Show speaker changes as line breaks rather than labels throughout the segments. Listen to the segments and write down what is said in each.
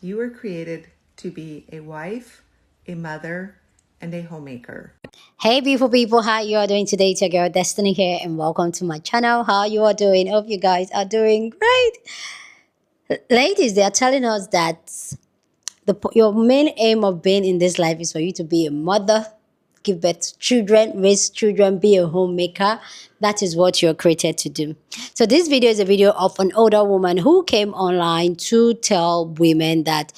You were created to be a wife, a mother, and a homemaker.
Hey beautiful people, how you are doing today? It's your girl Destiny here and welcome to my channel. How you are doing? Hope you guys are doing great. Ladies, they are telling us that your main aim of being in this life is for you to be a mother, give birth to children, raise children, be a homemaker. That is what you're created to do. So this video is a video of an older woman who came online to tell women that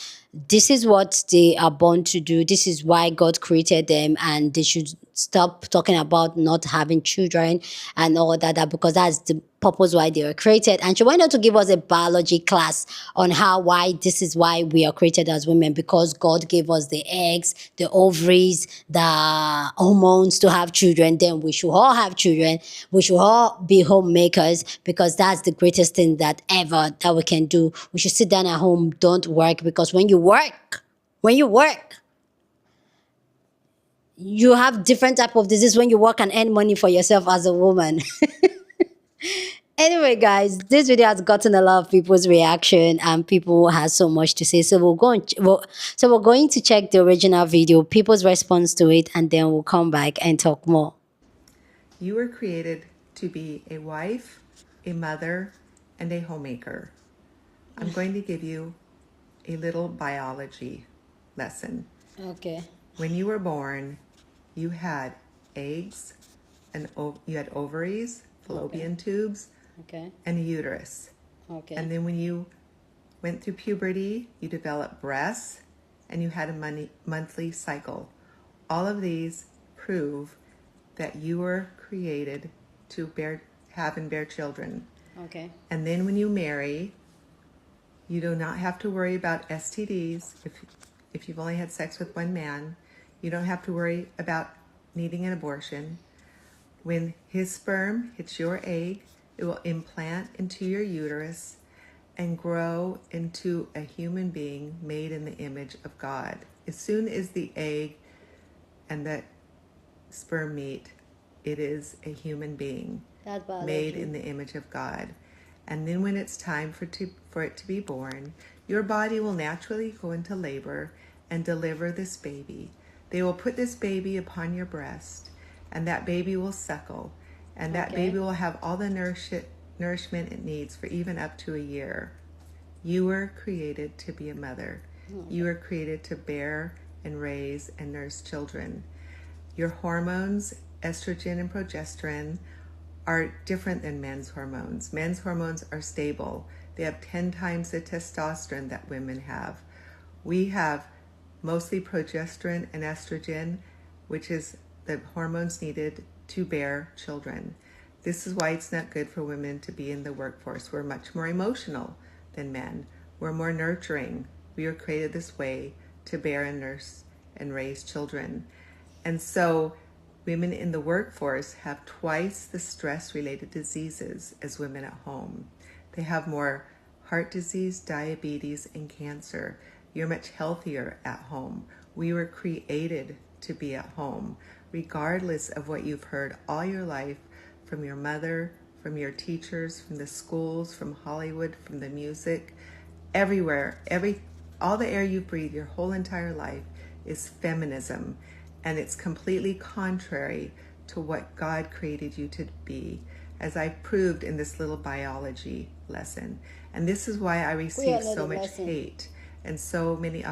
this is what they are born to do. This is why God created them, and they should stop talking about not having children and all that because that's the purpose why they were created. And she went on to give us a biology class on why this is why we are created as women, because God gave us the eggs, the ovaries, the hormones to have children. Then we should all have children. We should all be homemakers because that's the greatest thing that we can do. We should sit down at home, don't work, because when you work, you have different type of disease when you work and earn money for yourself as a woman. Anyway, guys, this video has gotten a lot of people's reaction and people has so much to say. So we're going to check the original video, people's response to it, and then we'll come back and talk more.
You were created to be a wife, a mother, and a homemaker. I'm going to give you a little biology lesson.
Okay.
When you were born, you had eggs, and you had ovaries, fallopian tubes,
Okay.
and a uterus.
Okay.
And then when you went through puberty, you developed breasts, and you had a monthly cycle. All of these prove that you were created to have and bear children.
Okay.
And then when you marry, you do not have to worry about STDs if you've only had sex with one man. You don't have to worry about needing an abortion. When his sperm hits your egg, it will implant into your uterus and grow into a human being made in the image of God. As soon as the egg and the sperm meet, it is a human being made in the image of God. And then when it's time for it to be born, your body will naturally go into labor and deliver this baby. They will put this baby upon your breast, and that baby will suckle, and that baby will have all the nourishment it needs for even up to a year. You were created to be a mother. You were created to bear and raise and nurse children. Your hormones, estrogen and progesterone, are different than men's hormones. Men's hormones are stable. They have 10 times the testosterone that women have. We have mostly progesterone and estrogen, which is the hormones needed to bear children. This is why it's not good for women to be in the workforce. We're much more emotional than men. We're more nurturing. We were created this way to bear and nurse and raise children. And so women in the workforce have twice the stress-related diseases as women at home. They have more heart disease, diabetes, and cancer. You're much healthier at home. We were created to be at home, regardless of what you've heard all your life from your mother, from your teachers, from the schools, from Hollywood, from the music. Everywhere, all the air you breathe your whole entire life is feminism, and it's completely contrary to what God created you to be, as I proved in this little biology lesson. And this is why I receive so much hate and so many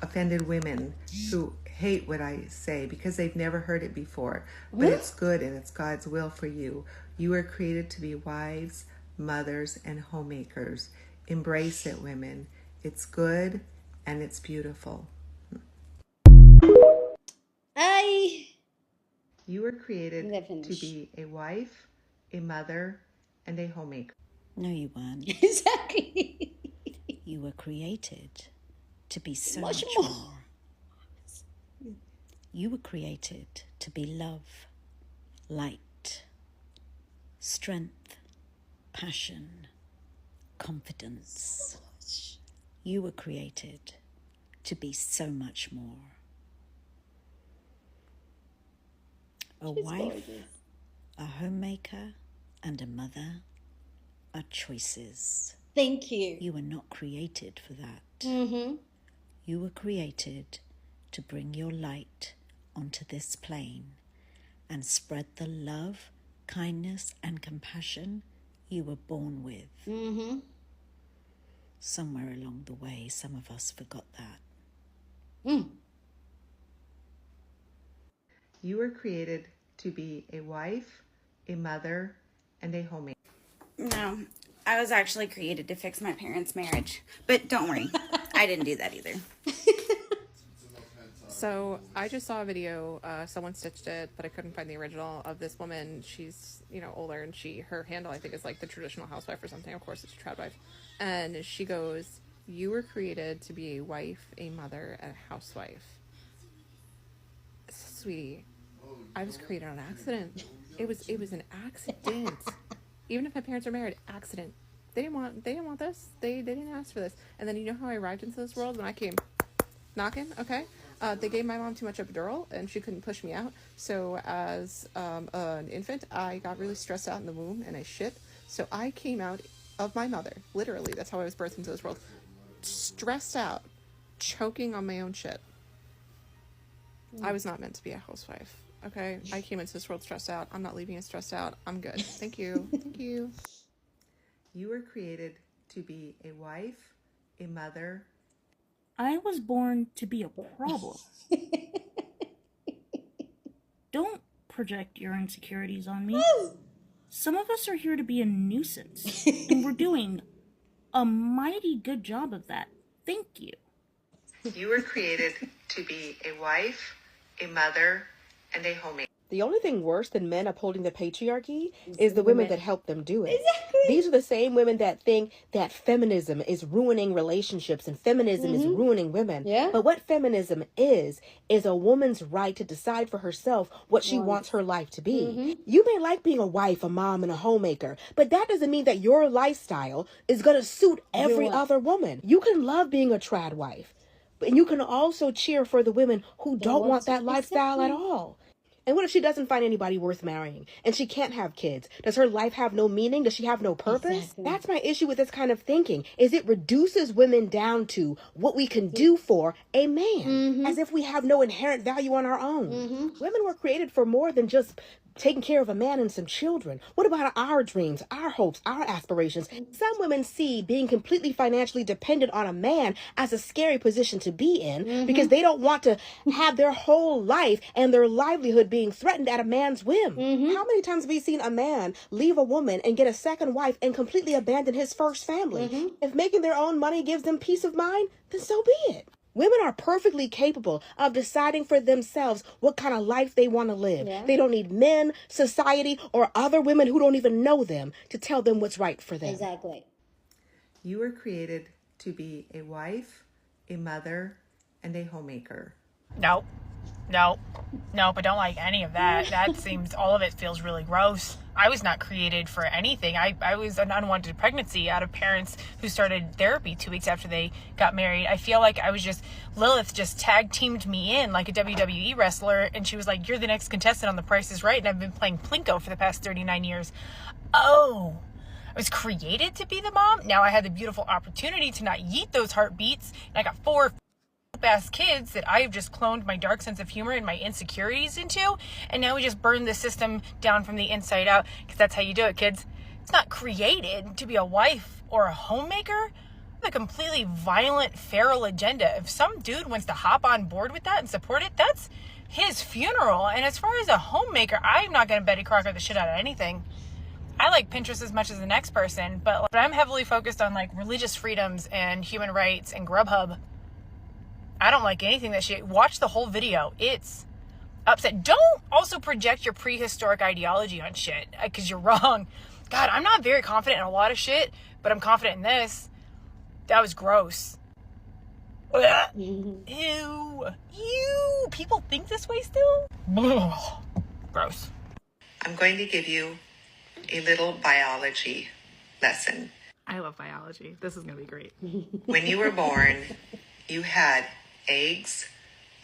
offended women who hate what I say because they've never heard it before. But it's good, and it's God's will for you. You were created to be wives, mothers, and homemakers. Embrace it, women. It's good and it's beautiful. You were created to be a wife, a mother, and a homemaker.
No, you weren't.
Exactly.
You were created to be so
Much
much
more.
more. You were created to be love, light, strength, passion, confidence. You were created to be so much more. A wife, a homemaker, and a mother are choices
Thank you.
You were not created for that.
Mm-hmm.
You were created to bring your light onto this plane and spread the love, kindness, and compassion you were born with.
Mm-hmm.
Somewhere along the way, some of us forgot that.
You were created to be a wife, a mother, and a homemaker.
No, I was actually created to fix my parents' marriage. But don't worry, I didn't do that either.
So I just saw a video, someone stitched it, but I couldn't find the original, of this woman. She's, older, and her handle, I think, is like the traditional housewife or something. Of course, it's a trad wife. And she goes, you were created to be a wife, a mother, and a housewife. Sweetie, I was created on accident. It was an accident. Even if my parents are married, accident. They didn't want this. They didn't ask for this. And then you know how I arrived into this world when I came knocking? Okay. They gave my mom too much epidural, and she couldn't push me out. So as an infant, I got really stressed out in the womb, and I shit. So I came out of my mother. Literally, that's how I was birthed into this world. Stressed out, choking on my own shit. I was not meant to be a housewife. Okay? I came into this world stressed out. I'm not leaving it stressed out. I'm good. Thank you. Thank you.
You were created to be a wife, a mother.
I was born to be a problem. Don't project your insecurities on me. Some of us are here to be a nuisance, and we're doing a mighty good job of that. Thank you.
You were created to be a wife, a mother, and a homemaker.
The only thing worse than men upholding the patriarchy is the women that help them do it.
Exactly.
These are the same women that think that feminism is ruining relationships and feminism is ruining women.
Yeah.
But what feminism is a woman's right to decide for herself what she wants her life to be. You may like being a wife, a mom, and a homemaker, but that doesn't mean that your lifestyle is going to suit every other woman. You can love being a trad wife, and you can also cheer for the women who don't want that lifestyle at all. And what if she doesn't find anybody worth marrying and she can't have kids? Does her life have no meaning? Does she have no purpose?
Exactly.
That's my issue with this kind of thinking, is it reduces women down to what we can do for a man, as if we have no inherent value on our own. Women were created for more than just taking care of a man and some children. What about our dreams, our hopes, our aspirations? Some women see being completely financially dependent on a man as a scary position to be in because they don't want to have their whole life and their livelihood being threatened at a man's whim. How many times have we seen a man leave a woman and get a second wife and completely abandon his first family? If making their own money gives them peace of mind, then so be it. Women are perfectly capable of deciding for themselves what kind of life they want to live.
Yeah.
They don't need men, society, or other women who don't even know them to tell them what's right for them.
Exactly.
You were created to be a wife, a mother, and a homemaker.
Nope, I don't like any of that. That seems, all of it feels really gross. I was not created for anything. I was an unwanted pregnancy out of parents who started therapy 2 weeks after they got married. I feel like Lilith just tag teamed me in like a WWE wrestler, and she was like, you're the next contestant on The Price is Right, and I've been playing Plinko for the past 39 years. Oh, I was created to be the mom? Now I had the beautiful opportunity to not yeet those heartbeats, and I got 4 ass kids that I've just cloned my dark sense of humor and my insecurities into, and now we just burn the system down from the inside out, because that's how you do it, kids. It's not created to be a wife or a homemaker. The completely violent, feral agenda. If some dude wants to hop on board with that and support it, that's his funeral. And as far as a homemaker, I'm not going to Betty Crocker the shit out of anything. I like Pinterest as much as the next person, but I'm heavily focused on like religious freedoms and human rights and Grubhub. I don't like anything that she... Watch the whole video. It's upset. Don't also project your prehistoric ideology on shit, because you're wrong. God, I'm not very confident in a lot of shit, but I'm confident in this. That was gross. Ew. People think this way still? Gross.
I'm going to give you a little biology lesson.
I love biology. This is going to be great.
When you were born, you had eggs,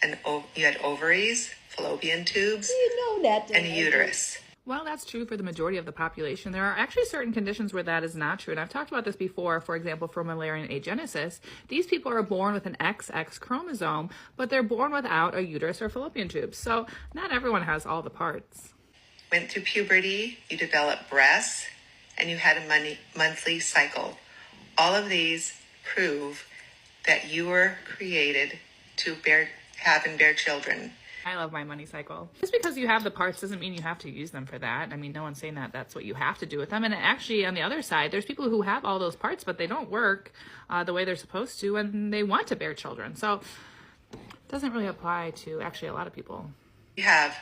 and you had ovaries, fallopian tubes,
You know that.
and a uterus.
Well, that's true for the majority of the population. There are actually certain conditions where that is not true. And I've talked about this before. For example, for Mullerian agenesis, these people are born with an XX chromosome, but they're born without a uterus or fallopian tubes. So not everyone has all the parts.
Went through puberty, you developed breasts, and you had a monthly cycle. All of these prove that you were created to have and bear children.
I love my money cycle. Just because you have the parts doesn't mean you have to use them for that. I mean, no one's saying that that's what you have to do with them. And actually, on the other side, there's people who have all those parts, but they don't work the way they're supposed to, and they want to bear children. So it doesn't really apply to actually a lot of people.
You have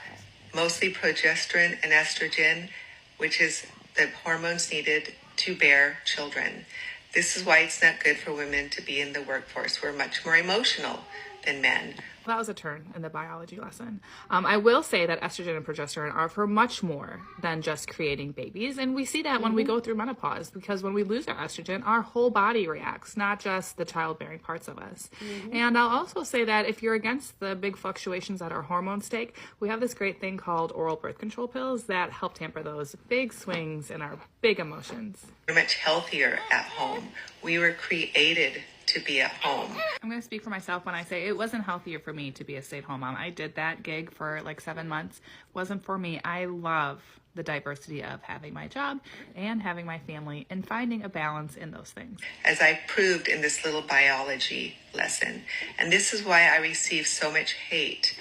mostly progesterone and estrogen, which is the hormones needed to bear children. This is why it's not good for women to be in the workforce. We're much more emotional than men.
That was a turn in the biology lesson. I will say that estrogen and progesterone are for much more than just creating babies. And we see that when we go through menopause, because when we lose our estrogen, our whole body reacts, not just the childbearing parts of us. And I'll also say that if you're against the big fluctuations that our hormones take, we have this great thing called oral birth control pills that help tamper those big swings in our big emotions.
We're much healthier at home. We were created to be at home.
I'm going to speak for myself when I say it wasn't healthier for me to be a stay-at-home mom. I did that gig for like 7 months. It wasn't for me. I love the diversity of having my job and having my family and finding a balance in those things.
As I proved in this little biology lesson. And this is why I receive so much hate.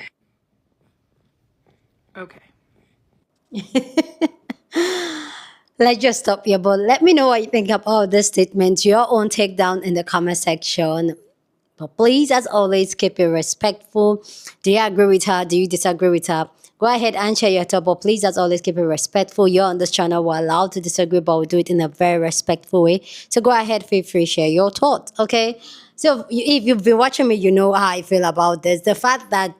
Okay.
Let's just stop here, but let me know what you think about this statement. Your own take down in the comment section. But please, as always, keep it respectful. Do you agree with her? Do you disagree with her? Go ahead and share your thought, but please, as always, keep it respectful. You're on this channel. We're allowed to disagree, but we do it in a very respectful way. So go ahead, feel free, share your thoughts, okay? So if you've been watching me, you know how I feel about this. The fact that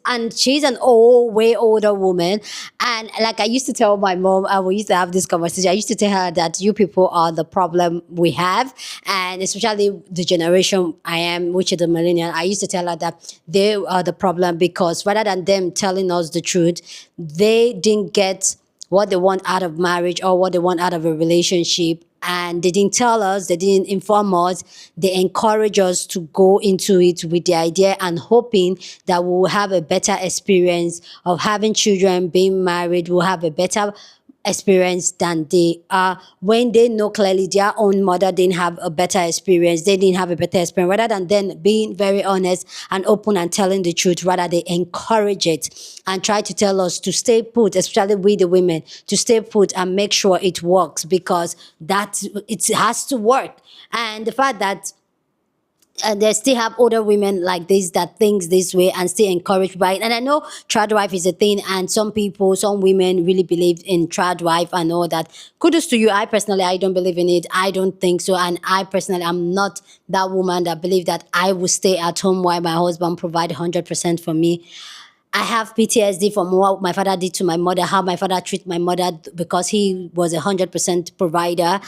and she's an way older woman. And like I used to tell my mom, and we used to have this conversation, I used to tell her that you people are the problem we have. And especially the generation I am, which is the millennial, I used to tell her that they are the problem because rather than them telling us the truth, they didn't get what they want out of marriage or what they want out of a relationship. And they didn't tell us, they didn't inform us, they encourage us to go into it with the idea and hoping that we will have a better experience of having children, being married, we'll have a better experience than they are when they know clearly their own mother didn't have a better experience, they didn't have a better experience. Rather than them being very honest and open and telling the truth, rather they encourage it and try to tell us to stay put, especially we the women, to stay put and make sure it works because that it has to work. And the fact that they still have older women like this that thinks this way and still encourage by it. And I know trad wife is a thing and some people, some women really believe in trad wife and all that. Kudos to you. I personally, I don't believe in it. I don't think so. And I personally, I'm not that woman that believe that I will stay at home while my husband provide 100% for me. I have PTSD from what my father did to my mother, how my father treated my mother because he was 100% provider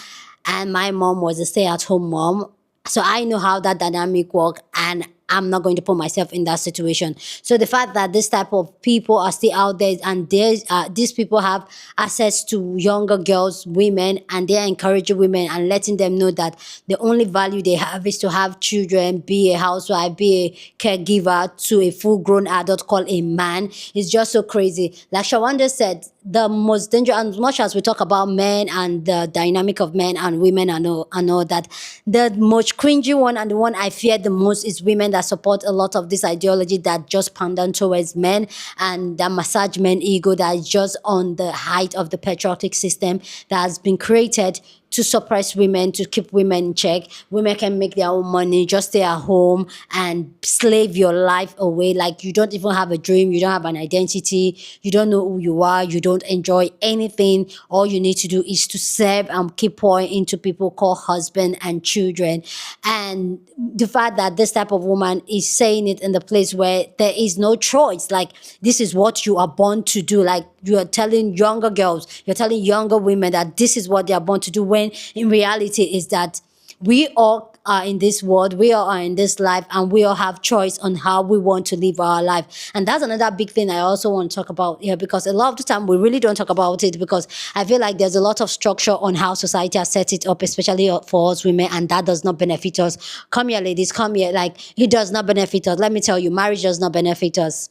and my mom was a stay-at-home mom. So I know how that dynamic works and I'm not going to put myself in that situation. So the fact that this type of people are still out there and these people have access to younger girls, women, and they're encouraging women and letting them know that the only value they have is to have children, be a housewife, be a caregiver to a full-grown adult called a man is just so crazy. Like Shawanda said, the most dangerous, as much as we talk about men and the dynamic of men and women and all that, the most cringy one and the one I fear the most is women that support a lot of this ideology that just pander towards men and that massage men ego that is just on the height of the patriarchy system that has been created to suppress women, to keep women in check. Women can make their own money, just stay at home and slave your life away. Like you don't even have a dream, you don't have an identity, you don't know who you are, you don't enjoy anything. All you need to do is to serve and keep pouring into people called husband and children. And the fact that this type of woman is saying it in the place where there is no choice, like this is what you are born to do. Like you are telling younger girls, you're telling younger women that this is what they are born to do, when in reality is that We all are in this world, we all are in this life, and we all have choice on how we want to live our life. And that's another big thing I also want to talk about here, because a lot of the time we really don't talk about it, because I feel like there's a lot of structure on how society has set it up, especially for us women, and that does not benefit us. Come here, ladies, come here. Like, it does not benefit us. Let me tell you, marriage does not benefit us.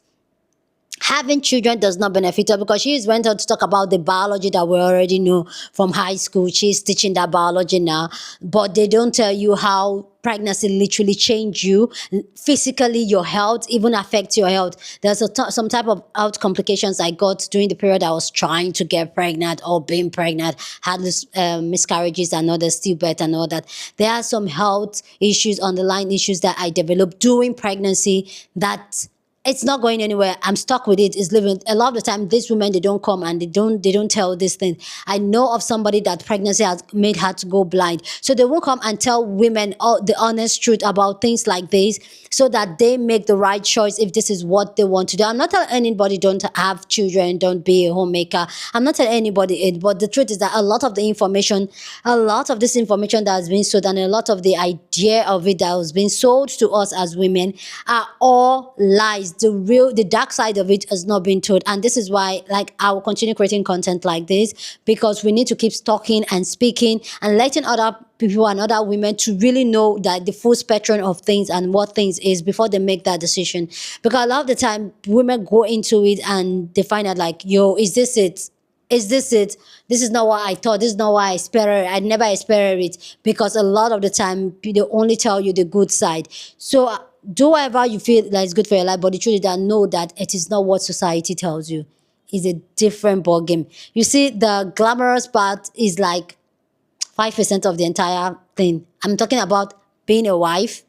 Having children does not benefit her, because she went on to talk about the biology that we already know from high school. She's teaching that biology now, but they don't tell you how pregnancy literally change you physically. Your health even affects your health. There's some type of health complications I got during the period I was trying to get pregnant or being pregnant, had this miscarriages and other stillbirth and all that. There are some health issues, underlying issues that I developed during pregnancy that it's not going anywhere. I'm stuck with it. It's living. A lot of the time, these women, they don't come and they don't tell this thing. I know of somebody that pregnancy has made her to go blind. So they won't come and tell women all the honest truth about things like this, so that they make the right choice if this is what they want to do. I'm not telling anybody don't have children, don't be a homemaker. I'm not telling anybody it, but the truth is that a lot of this information that has been sold, and a lot of the idea of it that has been sold to us as women, are all lies. The dark side of it has not been told. And this is why, like, I will continue creating content like this, because we need to keep talking and speaking and letting other people and other women to really know that the full spectrum of things and what things is before they make that decision. Because a lot of the time women go into it and they find out like, yo, is this it? Is this it? This is not what I thought. This is not what I expected. I never expected it. Because a lot of the time, they only tell you the good side. So do whatever you feel that is good for your life, but the truth is that know that it is not what society tells you. It's a different ballgame. You see, the glamorous part is like 5% of the entire thing. I'm talking about being a wife,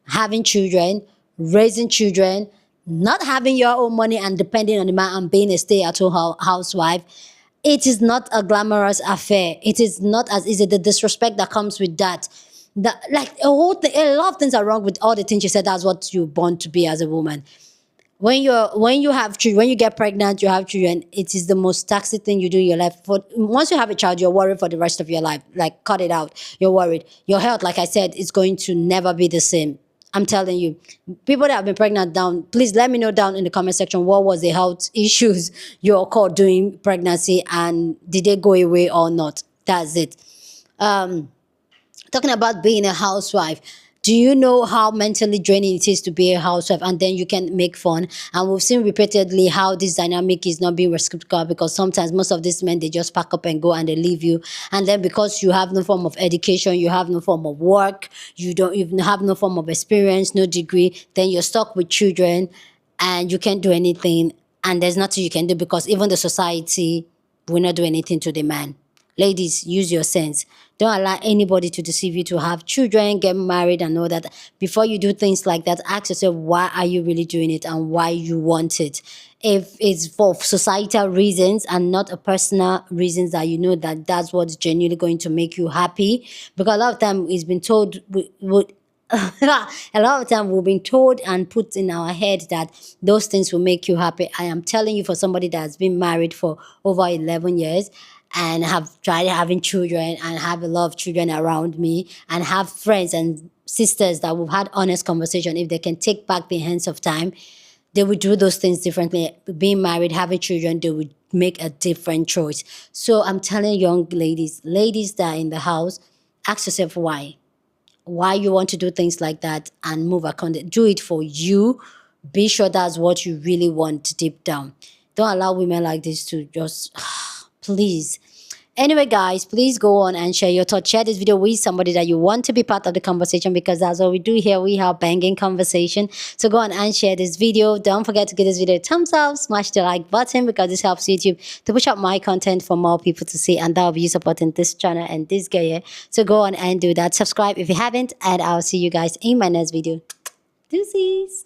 having children, raising children, not having your own money and depending on the man, and being a stay-at-home housewife. It is not a glamorous affair. It is not as easy. The disrespect that comes with that. Like a lot of things are wrong with all the things you said. That's what you're born to be as a woman. When you have children, when you get pregnant, you have children, it is the most toxic thing you do in your life. Once you have a child, you're worried for the rest of your life. Like, cut it out. You're worried. Your health, like I said, is going to never be the same. I'm telling you. People that have been pregnant down, please let me know down in the comment section what was the health issues you occurred during pregnancy, and did they go away or not. That's it. Talking about being a housewife, do you know how mentally draining it is to be a housewife, and then you can make fun? And we've seen repeatedly how this dynamic is not being reciprocal, because sometimes most of these men, they just pack up and go and they leave you. And then because you have no form of education, you have no form of work, you don't even have no form of experience, no degree, then you're stuck with children and you can't do anything. And there's nothing you can do, because even the society will not do anything to the man. Ladies, use your sense. Don't allow anybody to deceive you to have children, get married and all that. Before you do things like that, ask yourself, why are you really doing it and why you want it? If it's for societal reasons and not a personal reasons, that you know that that's what's genuinely going to make you happy. Because a lot of time it's been told, a lot of time we've been told and put in our head that those things will make you happy. I am telling you, for somebody that has been married for over 11 years, and have tried having children and have a lot of children around me, and have friends and sisters that we've had honest conversation, if they can take back the hands of time, they would do those things differently. Being married, having children, they would make a different choice. So I'm telling young ladies that are in the house, ask yourself why you want to do things like that, and move accordingly. Do it for you. Be sure that's what you really want deep down. Don't allow women like this to just please. Anyway, guys, please go on and share your thoughts. Share this video with somebody that you want to be part of the conversation, because that's what we do here. We have banging conversation. So go on and share this video. Don't forget to give this video a thumbs up, smash the like button, because this helps YouTube to push up my content for more people to see, and that will be you supporting this channel and this guy here. So go on and do that. Subscribe if you haven't, and I'll see you guys in my next video. Deuces.